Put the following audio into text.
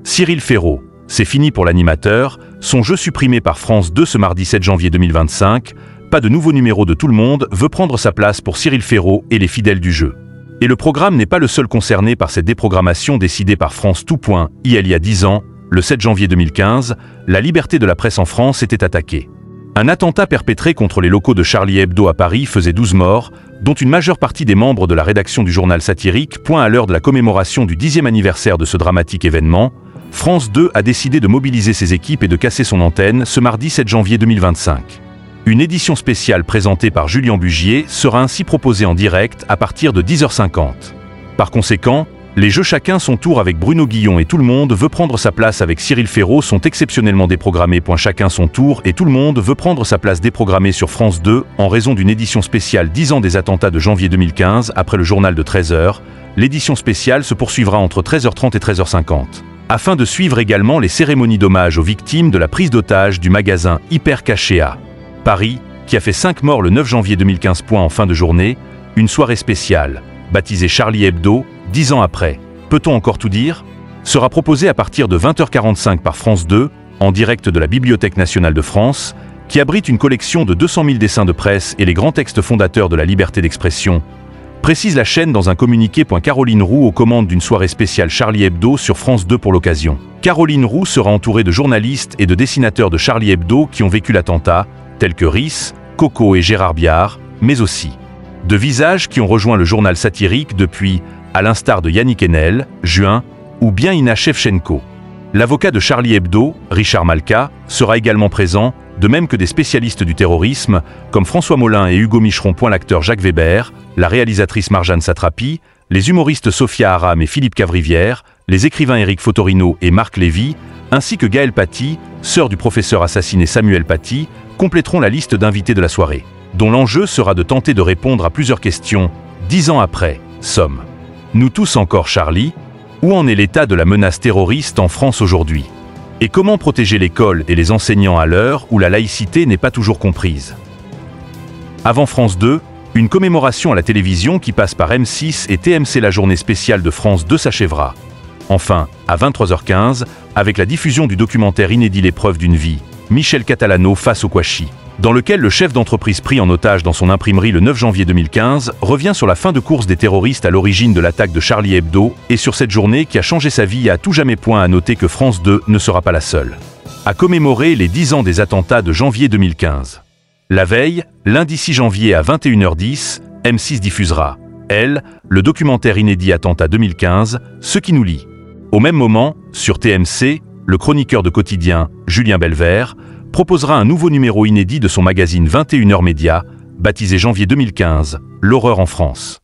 Cyril Ferraud, c'est fini pour l'animateur, son jeu supprimé par France 2 ce mardi 7 janvier 2025, pas de nouveau numéro de Tout le monde veut prendre sa place pour Cyril Ferraud et les fidèles du jeu. Et le programme n'est pas le seul concerné par cette déprogrammation décidée par France Tout. Il y a 10 ans, le 7 janvier 2015, la liberté de la presse en France était attaquée. Un attentat perpétré contre les locaux de Charlie Hebdo à Paris faisait 12 morts, dont une majeure partie des membres de la rédaction du journal satirique. À l'heure de la commémoration du 10e anniversaire de ce dramatique événement, France 2 a décidé de mobiliser ses équipes et de casser son antenne ce mardi 7 janvier 2025. Une édition spéciale présentée par Julien Bugier sera ainsi proposée en direct à partir de 10h50. Par conséquent, les jeux Chacun son tour avec Bruno Guillon et Tout le monde veut prendre sa place avec Cyril Ferraud sont exceptionnellement déprogrammés. Chacun son tour et Tout le monde veut prendre sa place déprogrammée sur France 2 en raison d'une édition spéciale 10 ans des attentats de janvier 2015 après le journal de 13h. L'édition spéciale se poursuivra entre 13h30 et 13h50. Afin de suivre également les cérémonies d'hommage aux victimes de la prise d'otage du magasin Hyper Caché à Paris, qui a fait 5 morts le 9 janvier 2015. En fin de journée, une soirée spéciale, baptisée Charlie Hebdo, 10 ans après, peut-on encore tout dire, sera proposée à partir de 20h45 par France 2, en direct de la Bibliothèque nationale de France, qui abrite une collection de 200 000 dessins de presse et les grands textes fondateurs de la liberté d'expression, précise la chaîne dans un communiqué. Caroline Roux aux commandes d'une soirée spéciale Charlie Hebdo sur France 2 pour l'occasion. Caroline Roux sera entourée de journalistes et de dessinateurs de Charlie Hebdo qui ont vécu l'attentat, tels que Rhys, Coco et Gérard Biard, mais aussi de visages qui ont rejoint le journal satirique depuis, à l'instar de Yannick Enel, Juin, ou bien Ina Shevchenko. L'avocat de Charlie Hebdo, Richard Malka, sera également présent, de même que des spécialistes du terrorisme, comme François Molin et Hugo Micheron. L'acteur Jacques Weber, la réalisatrice Marjane Satrapi, les humoristes Sophia Aram et Philippe Cavrivière, les écrivains Éric Fotorino et Marc Lévy, ainsi que Gaëlle Paty, sœur du professeur assassiné Samuel Paty, compléteront la liste d'invités de la soirée, dont l'enjeu sera de tenter de répondre à plusieurs questions. 10 ans après, sommes-nous tous encore Charlie? Où en est l'état de la menace terroriste en France aujourd'hui? Et comment protéger l'école et les enseignants à l'heure où la laïcité n'est pas toujours comprise? Avant France 2, une commémoration à la télévision qui passe par M6 et TMC. La journée spéciale de France 2 s'achèvera. Enfin, à 23h15, avec la diffusion du documentaire inédit L'épreuve d'une vie, Michel Catalano face au Kouachi, dans lequel le chef d'entreprise pris en otage dans son imprimerie le 9 janvier 2015 revient sur la fin de course des terroristes à l'origine de l'attaque de Charlie Hebdo et sur cette journée qui a changé sa vie à tout jamais. À noter que France 2 ne sera pas la seule à commémorer les 10 ans des attentats de janvier 2015. La veille, lundi 6 janvier à 21h10, M6 diffusera, elle, le documentaire inédit Attentat 2015, Ce qui nous lie. Au même moment, sur TMC, le chroniqueur de quotidien, Julien Belvert, proposera un nouveau numéro inédit de son magazine 21h Média, baptisé janvier 2015, L'horreur en France.